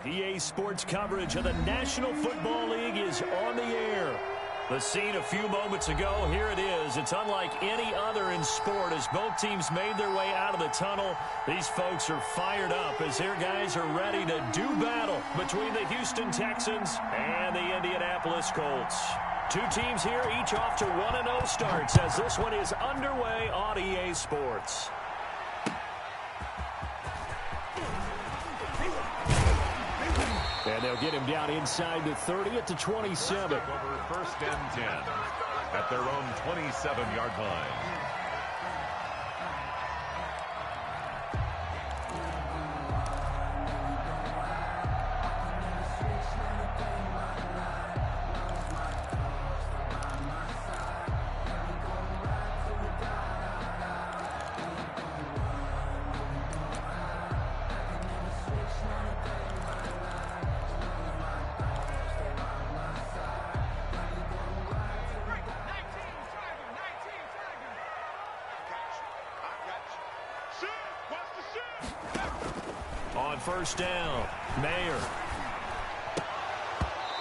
EA Sports coverage of the National Football League is on the air. The scene a few moments ago, here it is. It's unlike any other in sport as both teams made their way out of the tunnel. These folks are fired up as their guys are ready to do battle between the Houston Texans and the Indianapolis Colts. Two teams here, each off to 1-0 starts as this one is underway on EA Sports. And they'll get him down inside the 30 at the 27. Over first and 10 at their own 27-yard line. On first down, Mayer.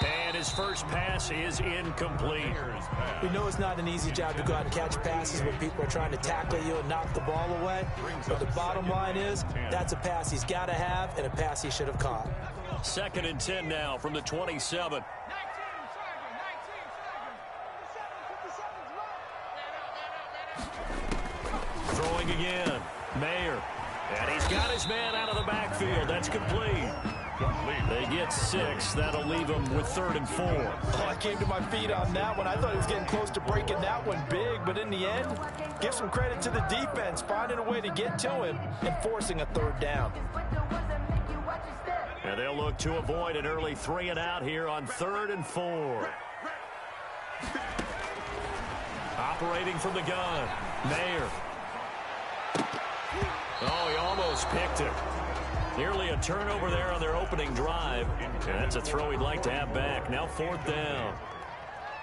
And his first pass is incomplete. We know it's not an easy job to go out and catch passes when people are trying to tackle you and knock the ball away. But the bottom line is, that's a pass he's got to have and a pass he should have caught. 2nd and 10 now from the 27. Throwing again, Mayer. And he's got his man out of the backfield. That's complete. They get 6. That'll leave them with 3rd and 4. Oh, I came to my feet on that one. I thought he was getting close to breaking that one big, but in the end, give some credit to the defense, finding a way to get to him and forcing a 3rd down. And they'll look to avoid an early 3 and out here on 3rd and 4. Operating from the gun, Mayer. Oh, he almost picked it. Nearly a turnover there on their opening drive. And that's a throw he'd like to have back. Now 4th down.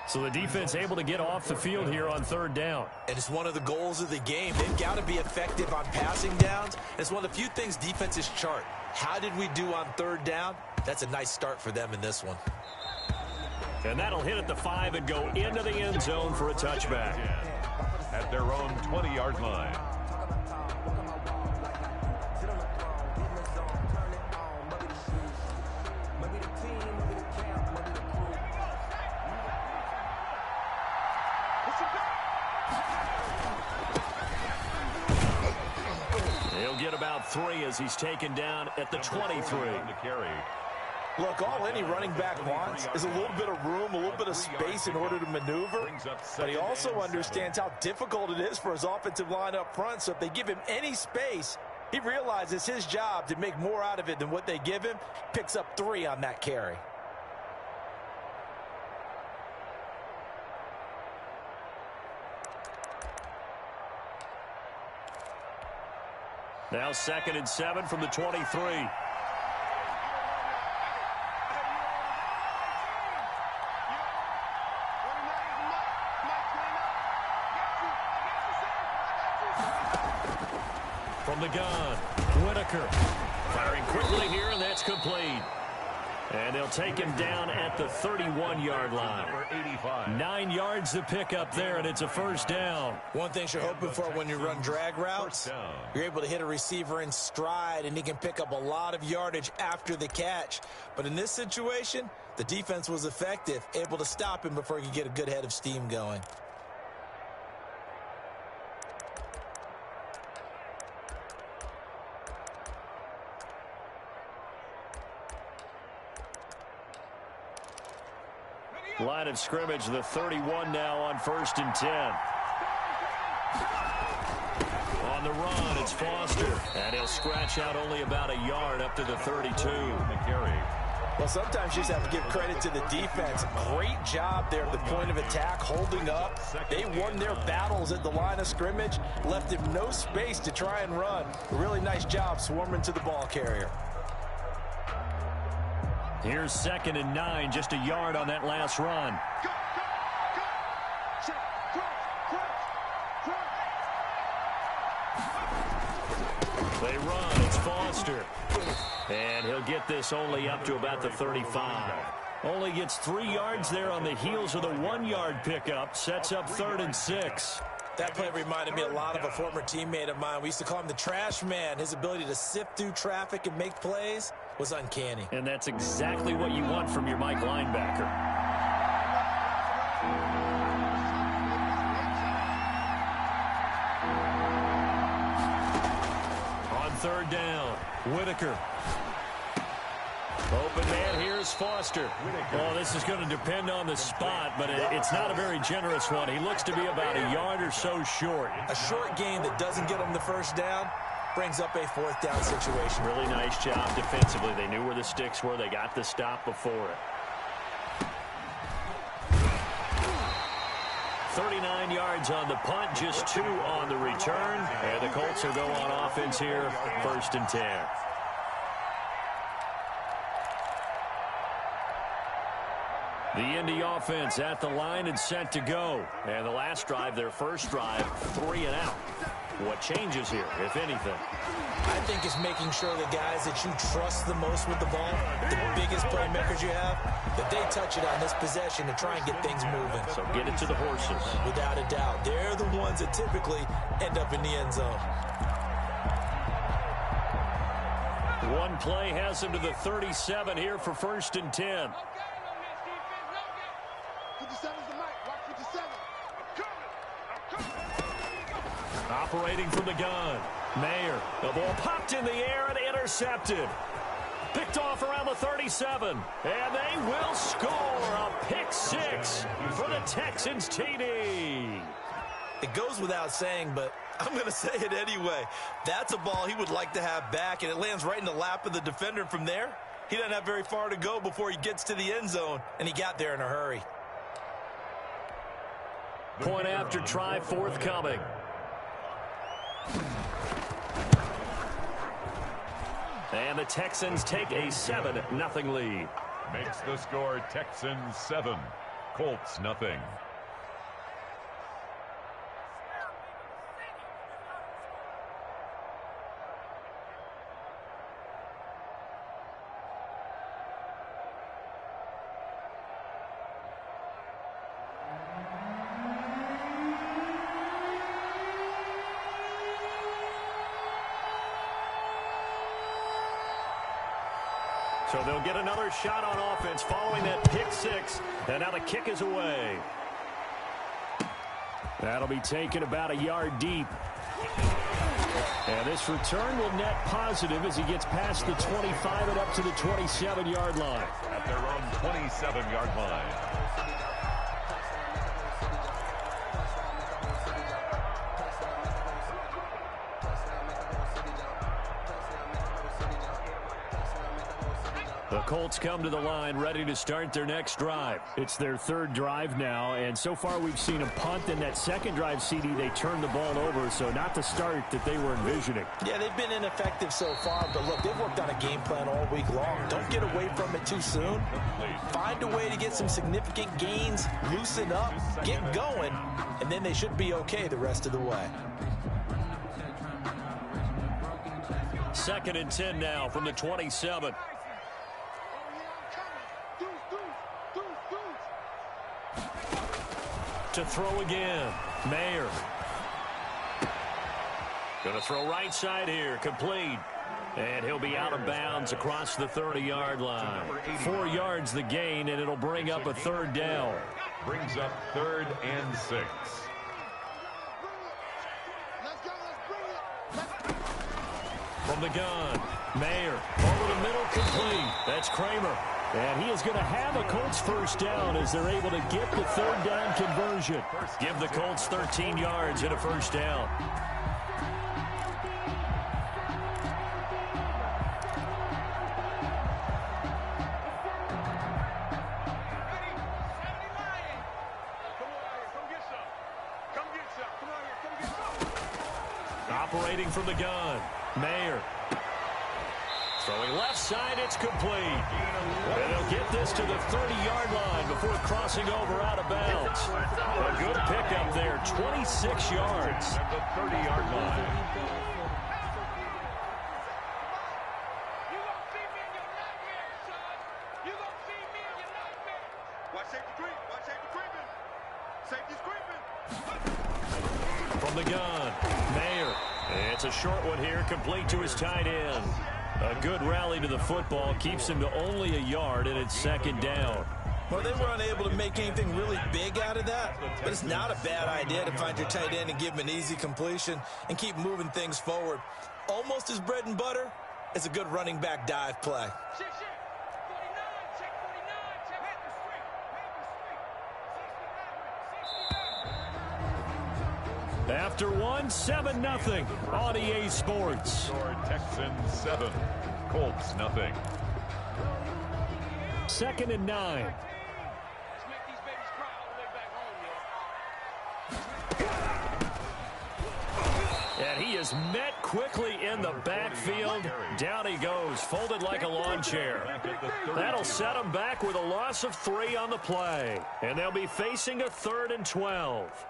So the defense able to get off the field here on 3rd down. And it's one of the goals of the game. They've got to be effective on passing downs. It's one of the few things defenses chart. How did we do on 3rd down? That's a nice start for them in this one. And that'll hit at the 5 and go into the end zone for a touchback. At their own 20-yard line. He'll get about 3 as he's taken down at the 23. Look, all any running back wants is a little bit of room, a little bit of space in order to maneuver. But he also understands how difficult it is for his offensive line up front. So if they give him any space, he realizes his job to make more out of it than what they give him. Picks up 3 on that carry. Now 2nd and 7 from the 23. From the gun, Whitaker. Firing quickly here, and that's complete. And they'll take him down at the 31-yard line. 9 yards to pick up there, and it's a 1st down. One thing you're hoping for when you run drag routes, you're able to hit a receiver in stride, and he can pick up a lot of yardage after the catch. But in this situation, the defense was effective, able to stop him before he could get a good head of steam going. Line of scrimmage, the 31 now on 1st and 10. On the run, it's Foster. And he'll scratch out only about a yard up to the 32. Well, sometimes you just have to give credit to the defense. Great job there at the point of attack, holding up. They won their battles at the line of scrimmage, left him no space to try and run. A really nice job swarming to the ball carrier. Here's 2nd and 9, just a yard on that last run. They run. It's Foster. And he'll get this only up to about the 35. Only gets 3 yards there on the heels of the 1-yard pickup. Sets up 3rd and 6. That play reminded me a lot of a former teammate of mine. We used to call him the trash man. His ability to sift through traffic and make plays was uncanny. And that's exactly what you want from your Mike linebacker. On 3rd down, Whitaker. Open man, here's Foster. Oh, this is going to depend on the spot, but it's not a very generous one. He looks to be about a yard or so short. A short gain that doesn't get him the 1st down brings up a 4th down situation. Really nice job defensively. They knew where the sticks were. They got the stop before it. 39 yards on the punt, just 2 on the return. And the Colts will go on offense here, 1st and 10. The Indy offense at the line and set to go. And the last drive, their first drive, 3 and out. What changes here, if anything? I think it's making sure the guys that you trust the most with the ball, the biggest playmakers you have, that they touch it on this possession to try and get things moving. So get it to the horses. Without a doubt. They're the ones that typically end up in the end zone. One play has him to the 37 here for 1st and 10. Operating from the gun, Mayer. The ball popped in the air and intercepted. Picked off around the 37. And they will score a pick 6 for the Texans TD. It goes without saying, but I'm going to say it anyway. That's a ball he would like to have back, and it lands right in the lap of the defender. From there, he doesn't have very far to go before he gets to the end zone, and he got there in a hurry. Point after try forthcoming. And the Texans take a 7-0 lead. Makes the score Texans 7, Colts nothing. So they'll get another shot on offense following that pick 6. And now the kick is away. That'll be taken about a yard deep. And this return will net positive as he gets past the 25 and up to the 27-yard line. At their own 27-yard line. The Colts come to the line ready to start their next drive. It's their 3rd drive now, and so far we've seen a punt. In that 2nd drive, CD, they turned the ball over, so not the start that they were envisioning. Yeah, they've been ineffective so far, but look, they've worked on a game plan all week long. Don't get away from it too soon. Find a way to get some significant gains, loosen up, get going, and then they should be okay the rest of the way. 2nd and 10 now from the 27. To throw again, Mayer. Going to throw right side here, complete. And he'll be out of bounds across the 30-yard line. 4 yards the gain, and it'll bring up a 3rd down. Brings up 3rd and 6. From the gun, Mayer. Over the middle, complete. That's Kramer. And he is going to have a Colts 1st down as they're able to get the 3rd down conversion. Give the Colts 13 yards and a 1st down. Operating from the gun, Mayer. Throwing left side, it's complete. And they'll get this to the 30-yard line before crossing over out of bounds. A good pickup there, 26 yards. At the 30-yard line. From the gun, Mayer. It's a short one here, complete to his tight end. A good rally to the football keeps him to only a yard, and it's second down. Well, they were unable to make anything really big out of that, but it's not a bad idea to find your tight end and give him an easy completion and keep moving things forward. Almost his bread and butter is a good running back dive play. After one, 7-0 on EA Sports. Texans 7, Colts nothing. 2nd and 9. And he is met quickly in the backfield. Down he goes, folded like a lawn chair. That'll set him back with a loss of 3 on the play. And they'll be facing a 3rd and 12.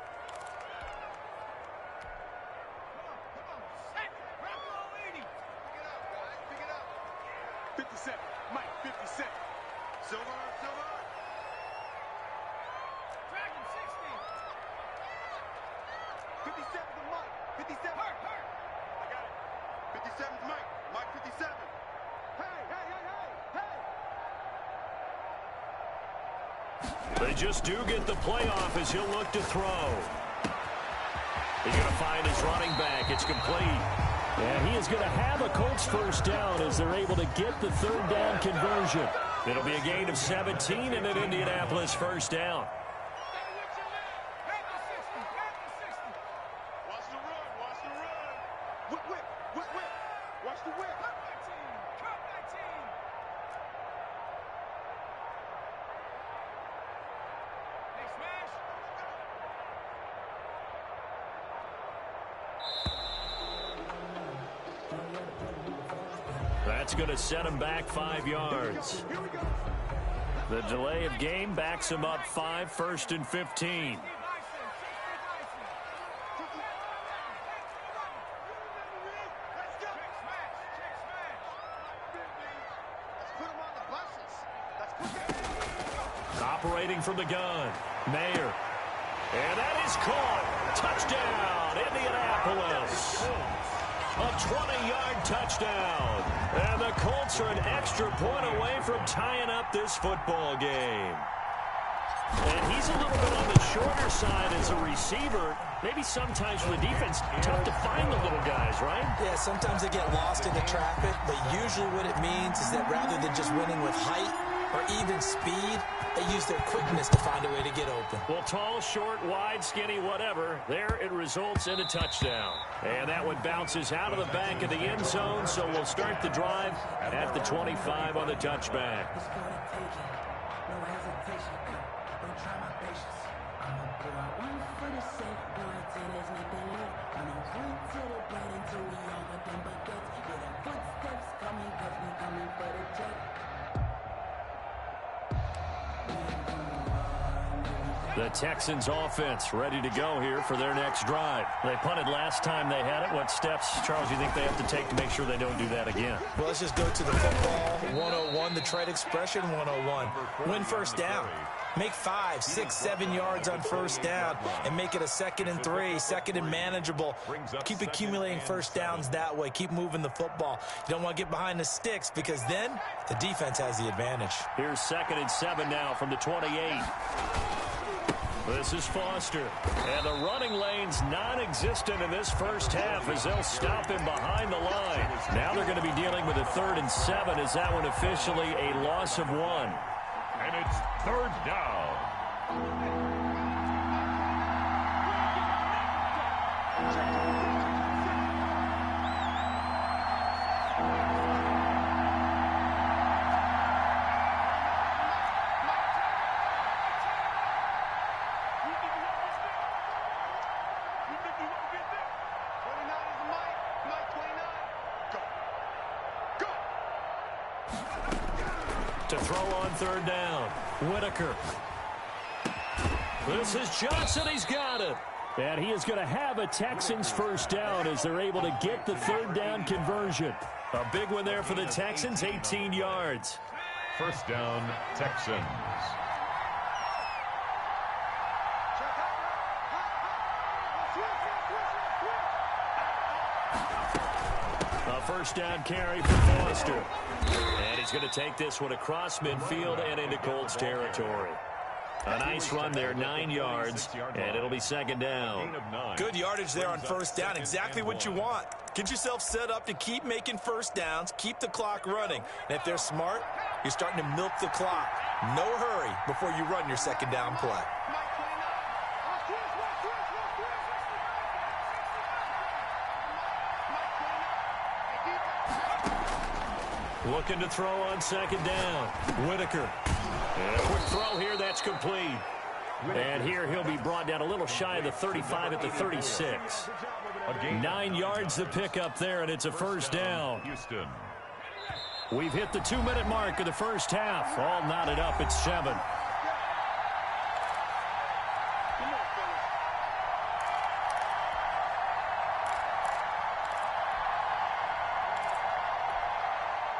They just do get the playoff as he'll look to throw. He's going to find his running back. It's complete. And he is going to have a Colts first down as they're able to get the 3rd down conversion. It'll be a gain of 17 and an Indianapolis first down. That's going to set him back 5 yards. The delay of game backs him up 5, 1st and 15. Operating from the gun, Mayer. And that is caught. Touchdown, Indianapolis. A 20-yard touchdown. And the Colts are an extra point away from tying up this football game. And he's a little bit on the shorter side as a receiver. Maybe sometimes for the defense, tough to find the little guys, right? Yeah, sometimes they get lost in the traffic, but usually what it means is that rather than just winning with height or even speed, they use their quickness to find a way to get open. Well, tall, short, wide, skinny, whatever. There it results in a touchdown. And that one bounces out of the back of the end zone, so we'll start the drive at the 25 on the touchback. The Texans offense ready to go here for their next drive. They punted last time they had it. What steps, Charles, do you think they have to take to make sure they don't do that again? Well, let's just go to the football 101, the trade expression 101. Win first down. Make 5, 6, 7 yards on first down and make it a 2nd and 3, 2nd and manageable. Keep accumulating first downs that way. Keep moving the football. You don't want to get behind the sticks because then the defense has the advantage. Here's 2nd and 7 now from the 28. This is Foster. And the running lane's non-existent in this first half as they'll stop him behind the line. Now they're going to be dealing with a 3rd and 7 as that one officially a loss of 1. And it's 3rd down. To throw on 3rd down, Whitaker. This is Johnson. He's got it. And he is going to have a Texans first down as they're able to get the 3rd down conversion. A big one there for the Texans, 18 yards. First down, Texans. A first down carry for Foster. And he's going to take this one across midfield and into Colts territory. A nice run there, 9 yards, and it'll be second down. Good yardage there on first down, exactly what you want. Get yourself set up to keep making first downs, keep the clock running. And if they're smart, you're starting to milk the clock. No hurry before you run your second down play. Looking to throw on second down. Whitaker. And a quick throw here, that's complete. And here he'll be brought down a little shy of the 35 at the 36. 9 yards to pick up there, and it's a first down. We've hit the 2-minute mark of the first half. All knotted up at 7.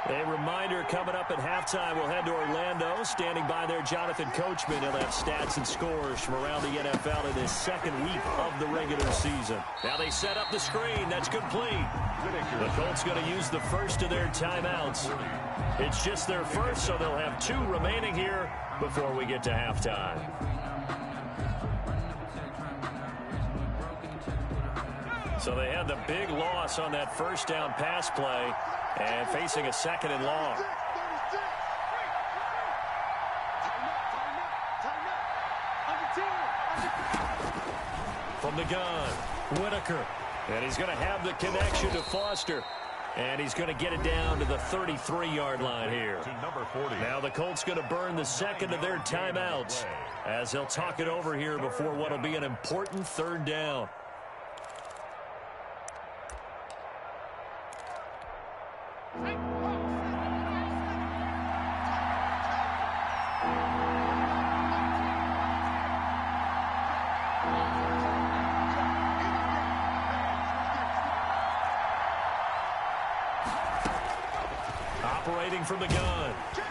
A reminder, coming up at halftime, we'll head to Orlando. Standing by there, Jonathan Coachman. He'll have stats and scores from around the NFL in his second week of the regular season. Now they set up the screen. That's complete. The Colts going to use the first of their timeouts. It's just their first, so they'll have 2 remaining here before we get to halftime. So they had the big loss on that first down pass play. And facing a second and long. From the gun, Whitaker. And he's going to have the connection to Foster. And he's going to get it down to the 33-yard line here. Now the Colts going to burn the second of their timeouts as they'll talk it over here before what will be an important third down. Operating from the gun,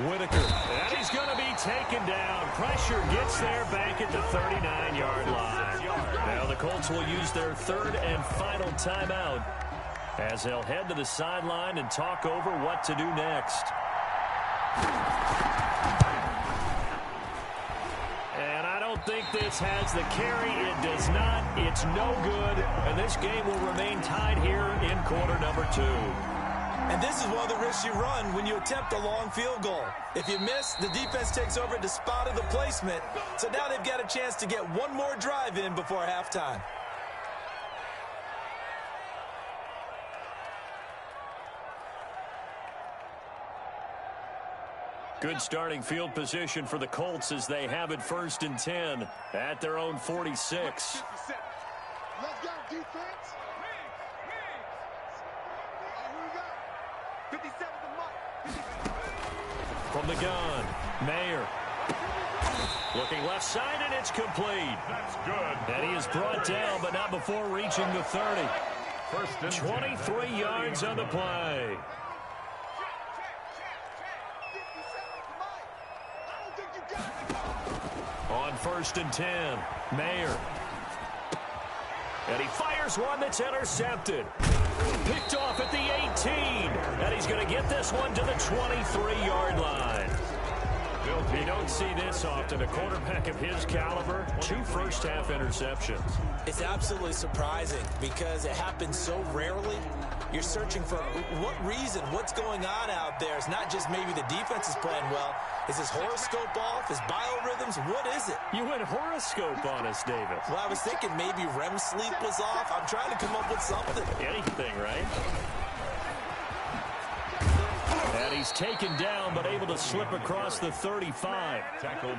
Whitaker. And he's going to be taken down. Pressure gets there back at the 39-yard line. Now the Colts will use their third and final timeout as they'll head to the sideline and talk over what to do next. And I don't think this has the carry. It does not. It's no good. And this game will remain tied here in quarter number 2. And this is one of the risks you run when you attempt a long field goal. If you miss, the defense takes over at the spot of the placement. So now they've got a chance to get one more drive in before halftime. Good starting field position for the Colts as they have it 1st and 10 at their own 46. Let's go, defense. From the gun, Mayer. Looking left side, and it's complete. That's good. And he is brought down, but not before reaching the 30. 23 yards on the play. On 1st and 10, Mayer. And he fires one that's intercepted. Picked off at the 18. And he's going to get this one to the 23-yard line. You don't see this often. A quarterback of his caliber, 2 first-half interceptions. It's absolutely surprising because it happens so rarely. You're searching for what reason, what's going on out there. It's not just maybe the defense is playing well. Is his horoscope off? His biorhythms? What is it? You went horoscope on us, David. Well, I was thinking maybe REM sleep was off. I'm trying to come up with something. Anything, right? And he's taken down, but able to slip across the 35.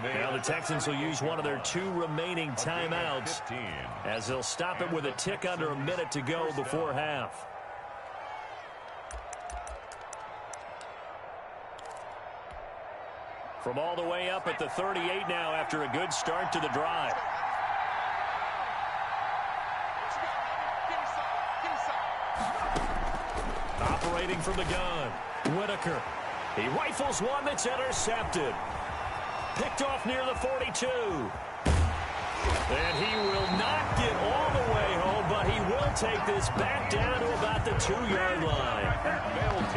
Now the Texans will use one of their 2 remaining timeouts as they'll stop it with a tick under a minute to go before half. From all the way up at the 38 now after a good start to the drive. Operating from the gun, Whitaker. He rifles one that's intercepted. Picked off near the 42. And he will not get all the way home, but he will they'll take this back down to about the 2-yard line.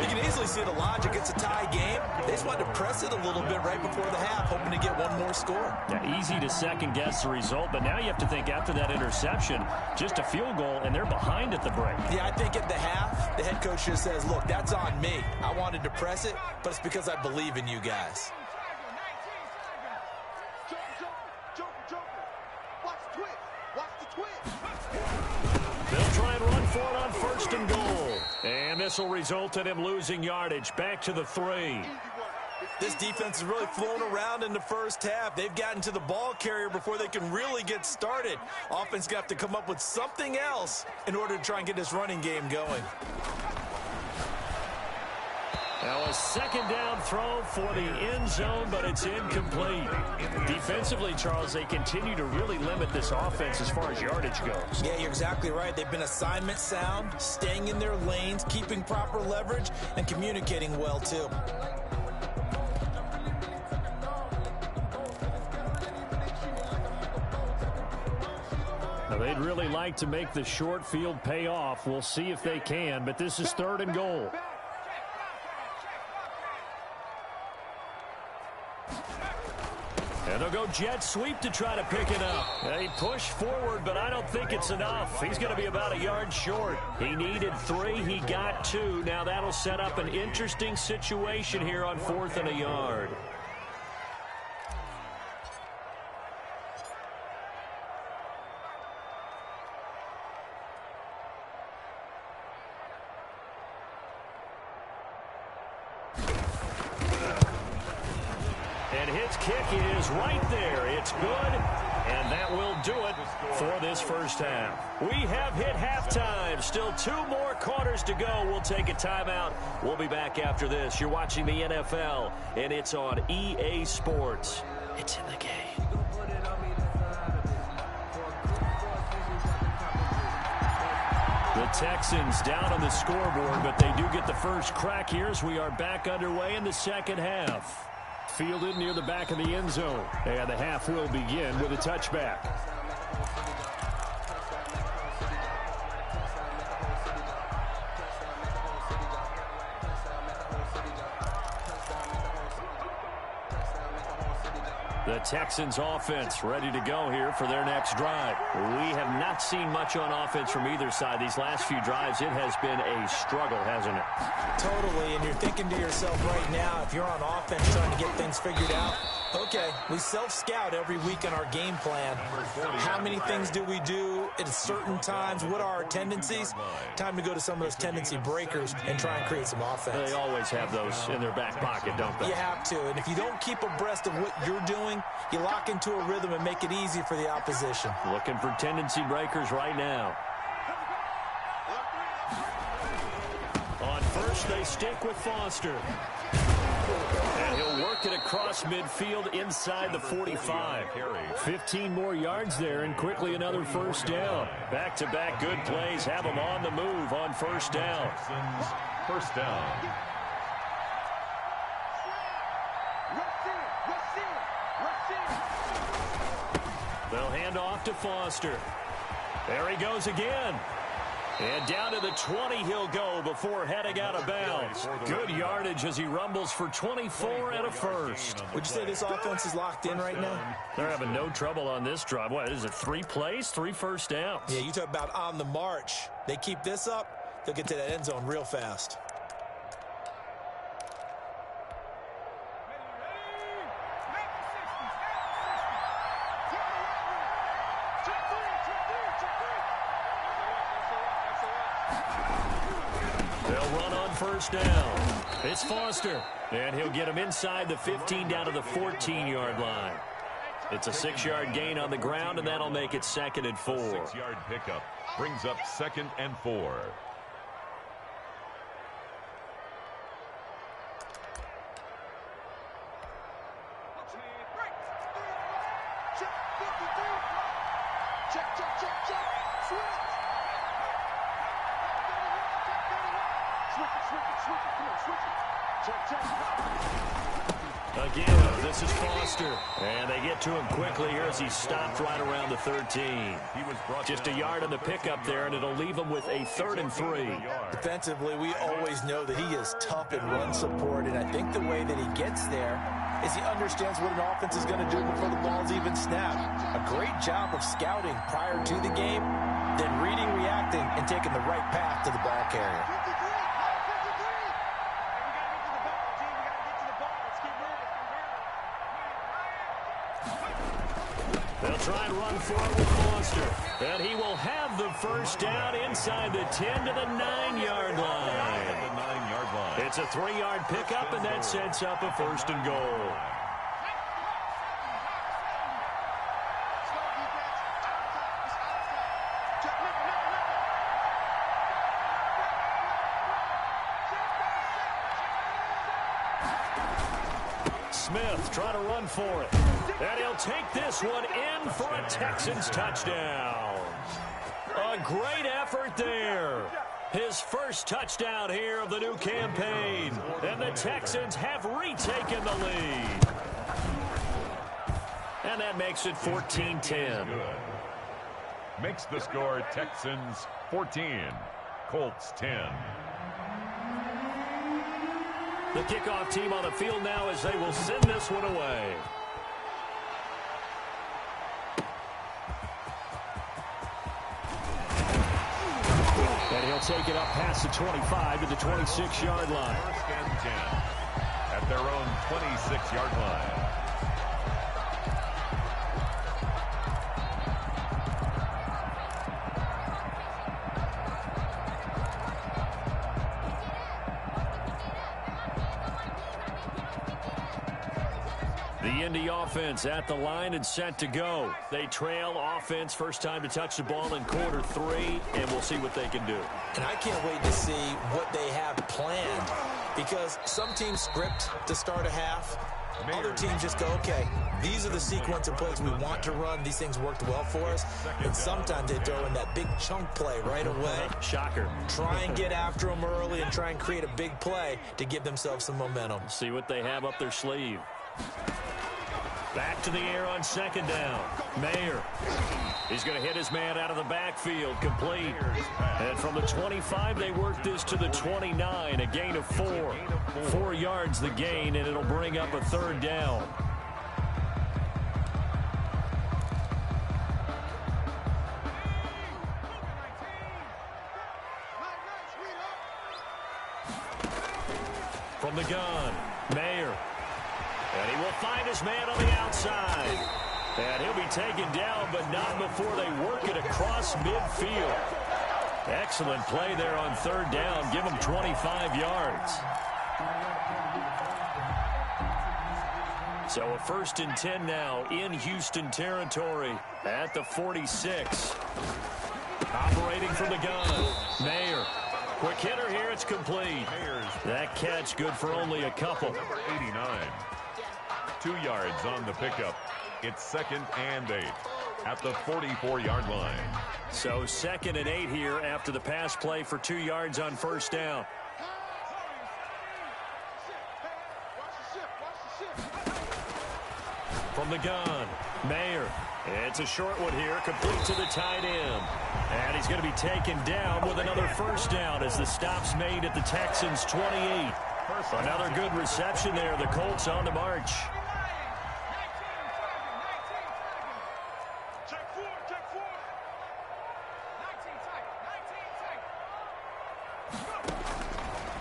You can easily see the logic. It's a tie game. They just wanted to press it a little bit right before the half, hoping to get one more score. Yeah, easy to second-guess the result, but now you have to think after that interception, just a field goal, and they're behind at the break. Yeah, I think at the half, the head coach just says, look, that's on me. I wanted to press it, but it's because I believe in you guys. They'll try and run for it on 1st and goal. And this will result in him losing yardage. Back to the 3. This defense has really flown around in the first half. They've gotten to the ball carrier before they can really get started. Offense got to come up with something else in order to try and get this running game going. Now a 2nd down throw for the end zone, but it's incomplete. Defensively, Charles, they continue to really limit this offense as far as yardage goes. Yeah, you're exactly right. They've been assignment sound, staying in their lanes, keeping proper leverage, and communicating well, too. Now, they'd really like to make the short field pay off. We'll see if they can, but this is 3rd and goal. And they'll go jet sweep to try to pick it up. They push forward, but I don't think it's enough. He's going to be about a yard short. He needed 3. He got 2. Now that'll set up an interesting situation here on 4th and a yard. And his kick is right there. It's good, and that will do it for this first half. We have hit halftime. Still 2 more quarters to go. We'll take a timeout. We'll be back after this. You're watching the NFL, and it's on EA Sports. It's in the game. The Texans down on the scoreboard, but they do get the first crack here as we are back underway in the second half. Fielded near the back of the end zone. And the half will begin with a touchback. The Texans offense ready to go here for their next drive. We have not seen much on offense from either side. These last few drives, it has been a struggle, hasn't it? Totally, and you're thinking to yourself right now, if you're on offense trying to get things figured out, okay, we self-scout every week in our game plan. How many things do we do at certain times? What are our tendencies? Time to go to some of those tendency breakers and try and create some offense. They always have those in their back pocket, don't they? You have to, and if you don't keep abreast of what you're doing, you lock into a rhythm and make it easy for the opposition. Looking for tendency breakers right now. On first, they stick with Foster. And he'll work it across midfield inside the 45. 15 more yards there, and quickly another first down. Back-to-back good plays have them on the move on first down. First down. They'll hand off to Foster. There he goes again. And down to the 20 he'll go before heading out of bounds. Good yardage as he rumbles for 24 and a first. Would you say this offense is locked in right now? They're having no trouble on this drive. What is it, 3 plays, 3 first downs? Yeah, you talk about on the march. They keep this up, they'll get to that end zone real fast. First down. It's Foster. And he'll get him inside the 15 down to the 14-yard line. It's a 6-yard gain on the ground, and that'll make it 2nd and 4. 6-yard pickup brings up 2nd and 4. Again, this is Foster. And they get to him quickly here as he stopped right around the 13. Just a yard on the pickup there, and it'll leave him with a 3rd and 3. Defensively, we always know that he is tough in run support, and I think the way that he gets there is he understands what an offense is going to do before the ball's even snapped. A great job of scouting prior to the game, then reading, reacting, and taking the right path to the ball carrier. They'll try and run forward with Foster. And he will have the first down inside the 10 to the 9-yard line. It's a 3-yard pickup, and that sets up a 1st and goal. Smith trying to run for it. And he'll take this one in for a Texans touchdown. A great effort there. His first touchdown here of the new campaign. And the Texans have retaken the lead. And that makes it 14-10. Makes the score Texans 14, Colts 10. The kickoff team on the field now as they will send this one away. And he'll take it up past the 25 to the 26-yard line. 1st and 10 at their own 26-yard line. The Indy offense at the line and set to go. They trail offense, first time to touch the ball in quarter 3, and we'll see what they can do. And I can't wait to see what they have planned, because some teams script to start a half. Other teams just go, okay, these are the sequence of plays we want to run. These things worked well for us. And sometimes they throw in that big chunk play right away. Shocker. Try and get after them early and try and create a big play to give themselves some momentum. See what they have up their sleeve. Back to the air on 2nd down. Mayer. He's going to hit his man out of the backfield. Complete. And from the 25, they work this to the 29. A gain of 4. 4 yards the gain, and it'll bring up a 3rd down. From the gun, Mayer. And he will find his man on the outside. And he'll be taken down, but not before they work it across midfield. Excellent play there on 3rd down. Give him 25 yards. So a 1st and 10 now in Houston territory at the 46. Operating from the gun, Mayer. Quick hitter here, it's complete. That catch good for only a couple. Number 89. 2 yards on the pickup. It's 2nd and 8 at the 44-yard line. So 2nd and 8 here after the pass play for 2 yards on 1st down. From the gun, Mayer. It's a short one here, complete to the tight end. And he's going to be taken down with another 1st down as the stop's made at the Texans' 28. Another good reception there. The Colts on the march.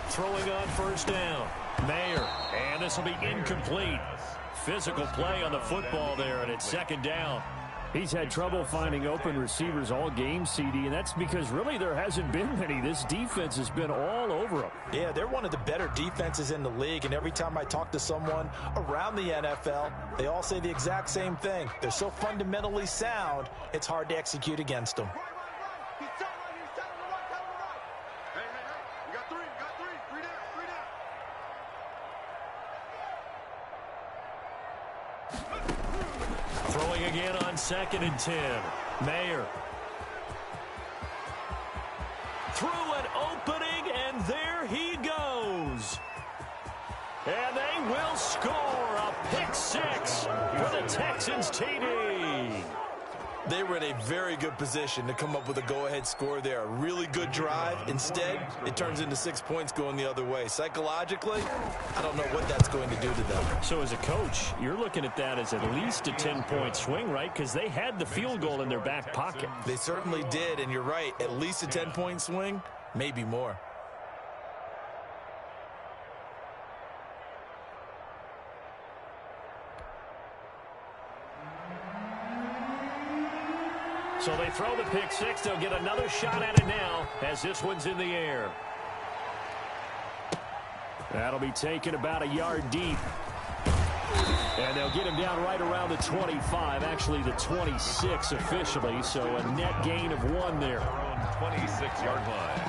Throwing on 1st down, Mayer, and this will be incomplete. Physical play on the football there, and it's 2nd down. He's had trouble finding open receivers all game, CD, and that's because really there hasn't been many. This defense has been all over him. Yeah, they're one of the better defenses in the league, and every time I talk to someone around the NFL, they all say the exact same thing. They're so fundamentally sound, it's hard to execute against them. Throwing again on 2nd and 10. Mayer. Through an opening, and there he goes. And they will score a pick six for the Texans TD. They were in a very good position to come up with a go-ahead score there. A really good drive. Instead, it turns into 6 points going the other way. Psychologically, I don't know what that's going to do to them. So as a coach, you're looking at that as at least a 10-point swing, right? Because they had the field goal in their back pocket. They certainly did, and you're right. At least a 10-point swing, maybe more. So they throw the pick six. They'll get another shot at it now as this one's in the air. That'll be taken about a yard deep. And they'll get him down right around the 25, actually the 26 officially. So a net gain of 1 there. 26-yard line.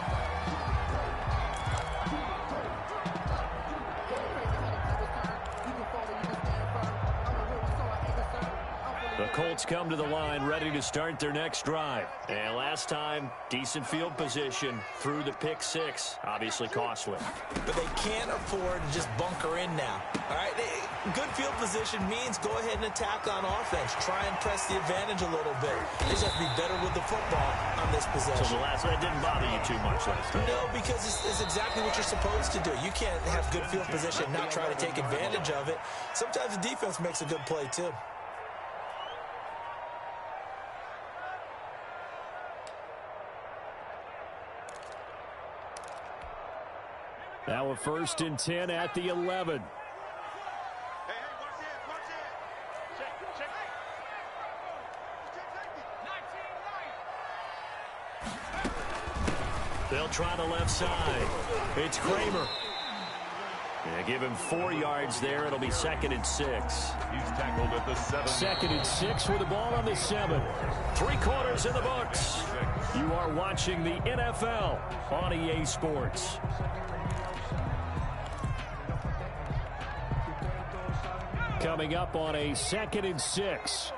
The Colts come to the line ready to start their next drive. And last time, decent field position through the pick six. Obviously costly. But they can't afford to just bunker in now. All right, good field position means go ahead and attack on offense. Try and press the advantage a little bit. They just have to be better with the football on this possession. So the last one didn't bother you too much last time? No, because it's exactly what you're supposed to do. You can't have good field position and not try to take advantage of it. Sometimes the defense makes a good play too. Now a 1st and 10 at the 11. They'll try the left side. It's Kramer. Yeah, give him 4 yards there. It'll be 2nd and 6. He's tackled at the 7. 2nd and 6 with the ball on the 7. 3 quarters in the books. You are watching the NFL on EA Sports. Coming up on a 2nd and 6.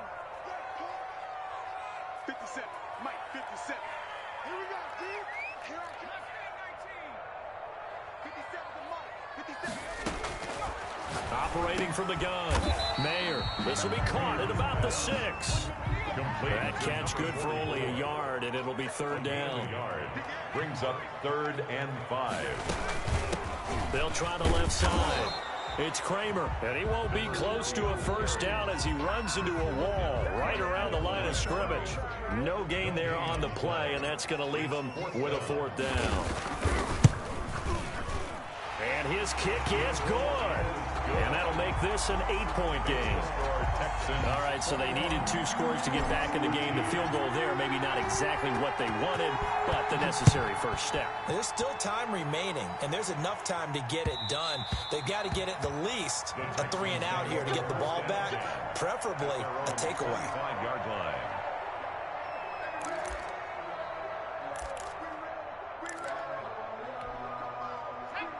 57. Mike, 57. Here we go, D. Here I come. 57 to Mike. 57. Operating from the gun. Mayer. This will be caught at about the 6. That catch good for only a yard, and it'll be 3rd down. Brings up 3rd and 5. They'll try the left side. It's Kramer, and he won't be close to a 1st down as he runs into a wall right around the line of scrimmage. No gain there on the play, and that's going to leave him with a 4th down. And his kick is good. And that'll make this an 8-point game. All right, so they needed 2 scores to get back in the game. The field goal there, maybe not exactly what they wanted, but the necessary 1st step. There's still time remaining, and there's enough time to get it done. They've got to get it the least a 3 and out here to get the ball back, preferably a takeaway. 5-yard line.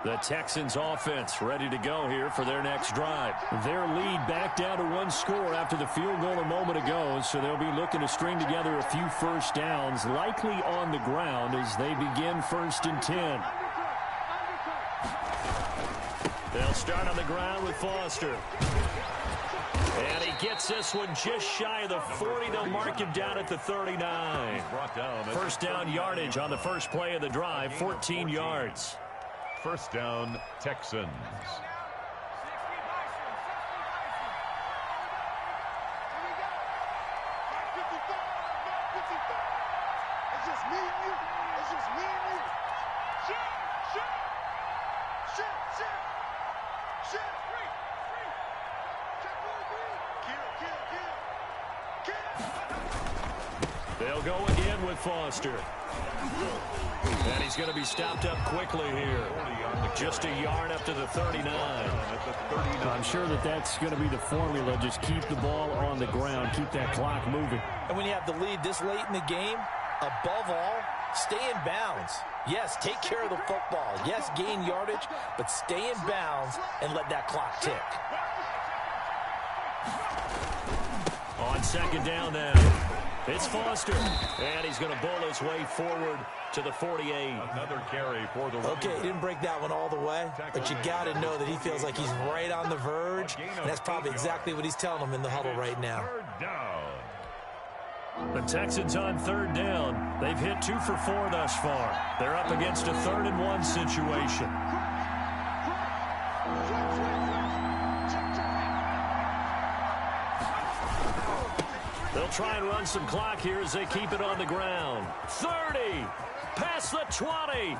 The Texans offense ready to go here for their next drive. Their lead back down to 1 score after the field goal a moment ago, so they'll be looking to string together a few 1st downs, likely on the ground as they begin 1st and 10. They'll start on the ground with Foster. And he gets this one just shy of the 40. They'll mark him down at the 39. 1st down yardage on the first play of the drive, 14 yards. 1st down, Texans. It's just me and you. It's just me and you. Shit. Kill. They'll go again with Foster. And he's going to be stopped up quickly here. Just a yard up to the 39. I'm sure that's going to be the formula. Just keep the ball on the ground. Keep that clock moving. And when you have the lead this late in the game, above all, stay in bounds. Yes, take care of the football. Yes, gain yardage, but stay in bounds and let that clock tick. On 2nd down now. It's Foster, and he's going to bull his way forward to the 48. Another carry for the Okay, he didn't break that one all the way, but you got to know that he feels like he's right on the verge, and that's probably exactly what he's telling him in the huddle right now. Third down. The Texans on third down. They've hit 2 for 4 thus far. They're up against a 3rd and 1 situation. They'll try and run some clock here as they keep it on the ground. 30, past the 20.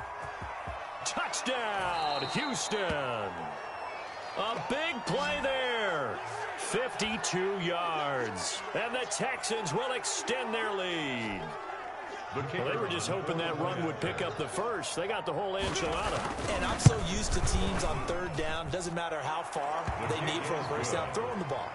Touchdown, Houston. A big play there. 52 yards. And the Texans will extend their lead. Well, they were just hoping that run would pick up the first. They got the whole enchilada. And I'm so used to teams on third down, doesn't matter how far they need for a first down, throwing the ball.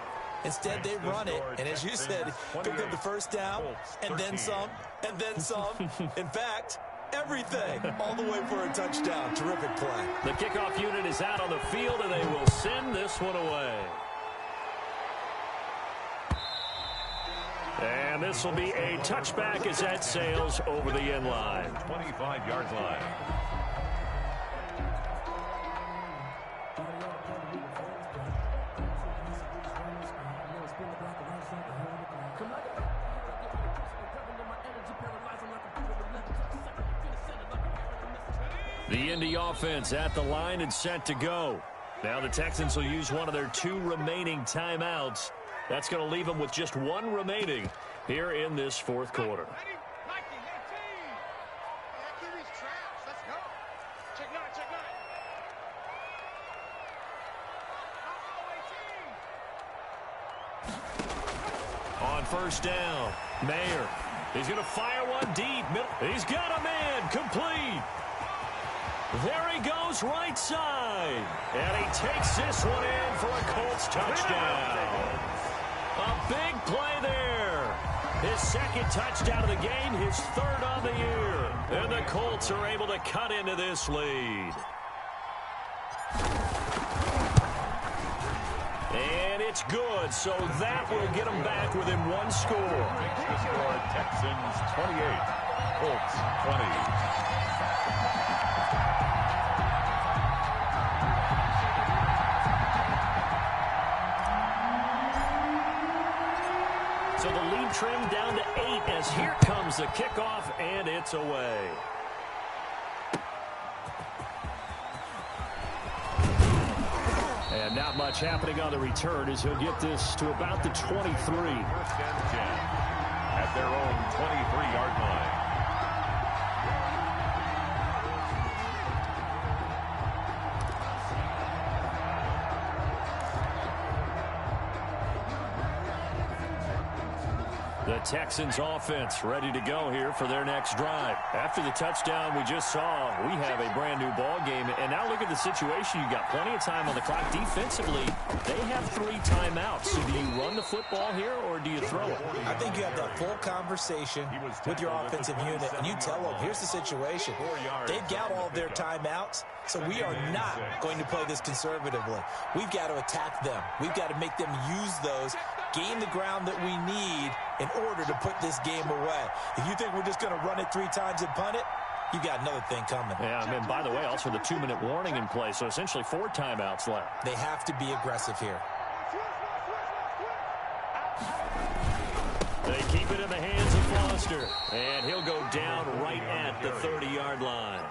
Instead, they run it, and as you said, pick up the first down, and then some, and then some. In fact, everything, all the way for a touchdown. Terrific play. The kickoff unit is out on the field, and they will send this one away. And this will be a touchback as that sails over the end line. 25-yard line. The Indy offense at the line and set to go. Now the Texans will use one of their 2 remaining timeouts. That's going to leave them with just 1 remaining here in this 4th quarter. On first down, Mayer. He's going to fire one deep. He's got a man complete. There he goes right side. And he takes this one in for a Colts touchdown. A big play there. His 2nd touchdown of the game, his 3rd on the year. And the Colts are able to cut into this lead. And it's good, so that will get them back within 1 score. Makes the score Texans 28, Colts 20. So the lead trimmed down to 8 as here comes the kickoff, and it's away. And not much happening on the return as he'll get this to about the 23. 1st and 10 at their own 23-yard line. The Texans offense ready to go here for their next drive. After the touchdown we just saw, we have a brand new ball game. And now look at the situation. You've got plenty of time on the clock. Defensively, they have 3 timeouts. So do you run the football here or do you throw it? I think you have that full conversation with your offensive unit, and you tell them, here's the situation. They've got all of their timeouts, so we are not going to play this conservatively. We've got to attack them. We've got to make them use those, gain the ground that we need in order to put this game away. If you think we're just going to run it 3 times and punt it, you got another thing coming. Yeah, and by the way, also the 2-minute warning in play, so essentially 4 timeouts left. They have to be aggressive here. They keep it in the hands of Foster, and he'll go down right at the 30-yard line.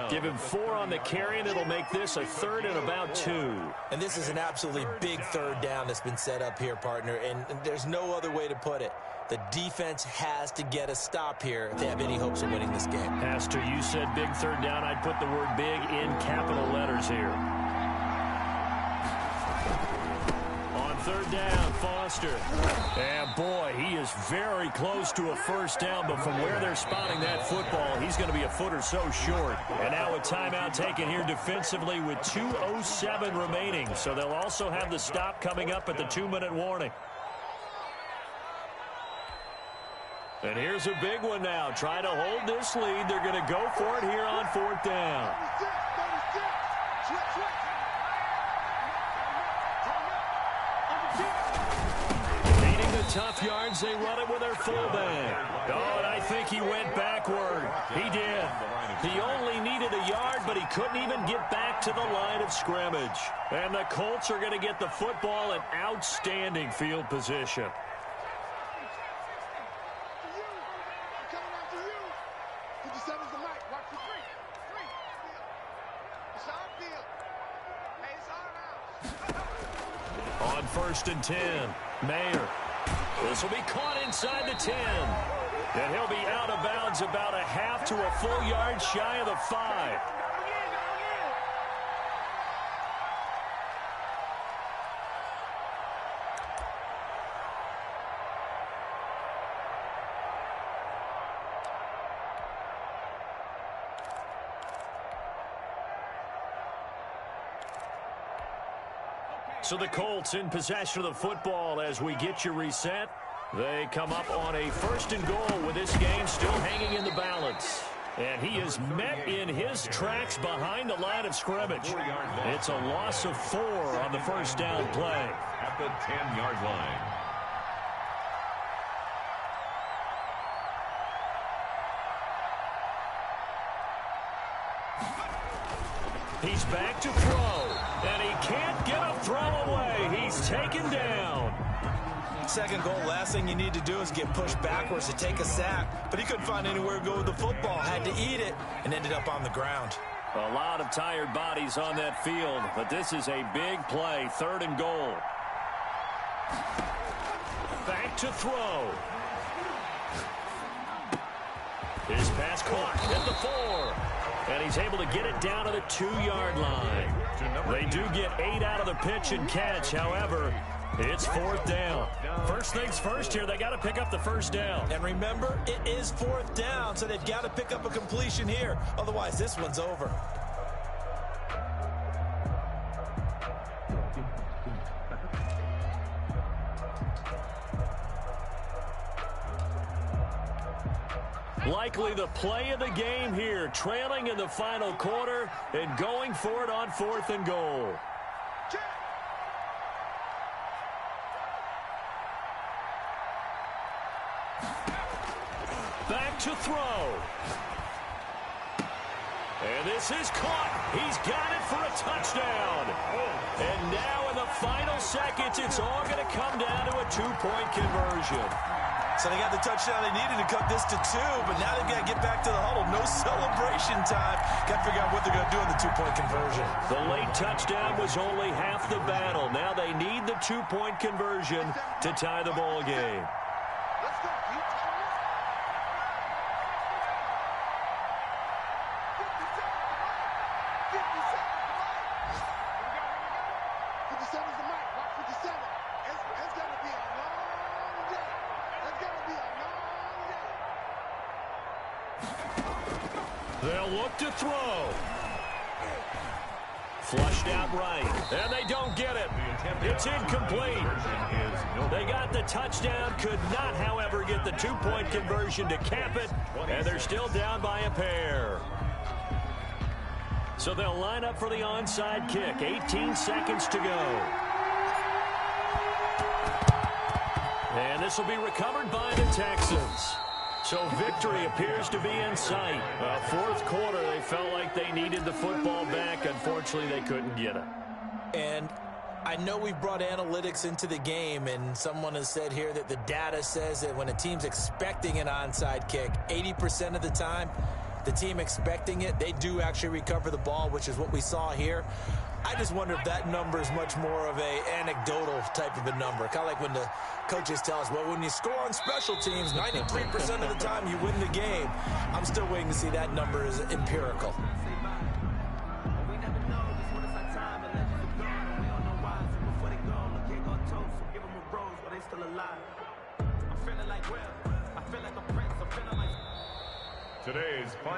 Give him 4 on the carry, and it'll make this a 3rd and about 2. And this is an absolutely big 3rd down that's been set up here, partner, and there's no other way to put it. The defense has to get a stop here if they have any hopes of winning this game. Has to. You said big 3rd down. I'd put the word big in capital letters here. On 3rd down, Foster. And boy, he is very close to a 1st down, but from where they're spotting that football, he's going to be a foot or so short. And now a timeout taken here defensively with 2:07 remaining. So they'll also have the stop coming up at the 2-minute warning. And here's a big one now. Try to hold this lead. They're going to go for it here on 4th down. Leading the tough yards, they run it with their fullback. Oh, and I think he went backward. He did. He only needed a yard, but he couldn't even get back to the line of scrimmage. And the Colts are going to get the football in outstanding field position. On 1st and 10, Mayer. This will be caught inside the 10. And he'll be out of bounds about a half to a full yard shy of the 5. So the Colts in possession of the football as we get you reset. They come up on a 1st and goal with this game still hanging in the balance. And he is met in his tracks behind the line of scrimmage. It's a loss of 4 on the 1st down play. At the 10-yard line. He's back to throw. And he can't get a throw away. He's taken down. 2nd goal, last thing you need to do is get pushed backwards to take a sack. But he couldn't find anywhere to go with the football. Had to eat it and ended up on the ground. A lot of tired bodies on that field. But this is a big play. 3rd and goal. Back to throw. His pass caught at the 4. And he's able to get it down to the 2-yard line. They do get 8 out of the pitch and catch. However, it's 4th down. First things first here, they got to pick up the 1st down. And remember, it is 4th down, so they've got to pick up a completion here. Otherwise, this one's over. Likely the play of the game here, trailing in the final quarter and going for it on 4th and goal. Back to throw. And this is caught. He's got it for a touchdown. And now in the final seconds, it's all going to come down to a 2-point conversion. So they got the touchdown they needed to cut this to 2, but now they've got to get back to the huddle. No celebration time. Got to figure out what they're going to do in the 2-point conversion. The late touchdown was only half the battle. Now they need the 2-point conversion to tie the ball game. Let's go, Pete. 57 is the mic. Watch 57. It's going to be a long day. It's going to be a long day. They'll look to throw. Flushed out right. And they don't get it. It's incomplete. They got the touchdown. Could not, however, get the 2-point conversion to cap it. And they're still down by a pair. So they'll line up for the onside kick. 18 seconds to go. And this will be recovered by the Texans. So victory appears to be in sight. 4th quarter, they felt like they needed the football back. Unfortunately, they couldn't get it. And I know we've brought analytics into the game, and someone has said here that the data says that when a team's expecting an onside kick, 80% of the time, the team expecting it, they do actually recover the ball, which is what we saw here. I just wonder if that number is much more of a anecdotal type of a number. Kind of like when the coaches tell us, well, when you score on special teams, 93% of the time you win the game. I'm still waiting to see that number is empirical.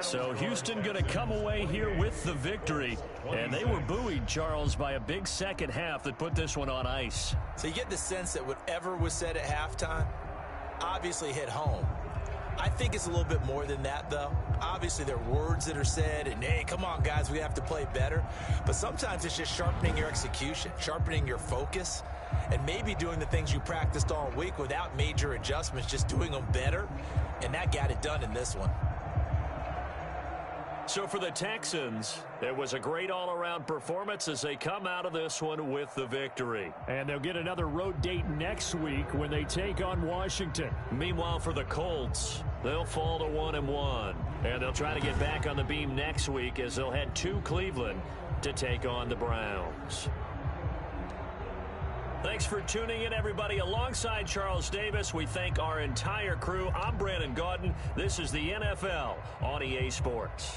So Houston going to come away here with the victory. And they were buoyed, Charles, by a big second half that put this one on ice. So you get the sense that whatever was said at halftime obviously hit home. I think it's a little bit more than that, though. Obviously, there are words that are said, and, hey, come on, guys, we have to play better. But sometimes it's just sharpening your execution, sharpening your focus. and maybe doing the things you practiced all week without major adjustments, just doing them better, and that got it done in this one. So for the Texans, it was a great all-around performance as they come out of this one with the victory. And they'll get another road date next week when they take on Washington. Meanwhile, for the Colts, they'll fall to 1-1. And they'll try to get back on the beam next week as they'll head to Cleveland to take on the Browns. Thanks for tuning in, everybody. Alongside Charles Davis, we thank our entire crew. I'm Brandon Gaudin. This is the NFL on EA Sports.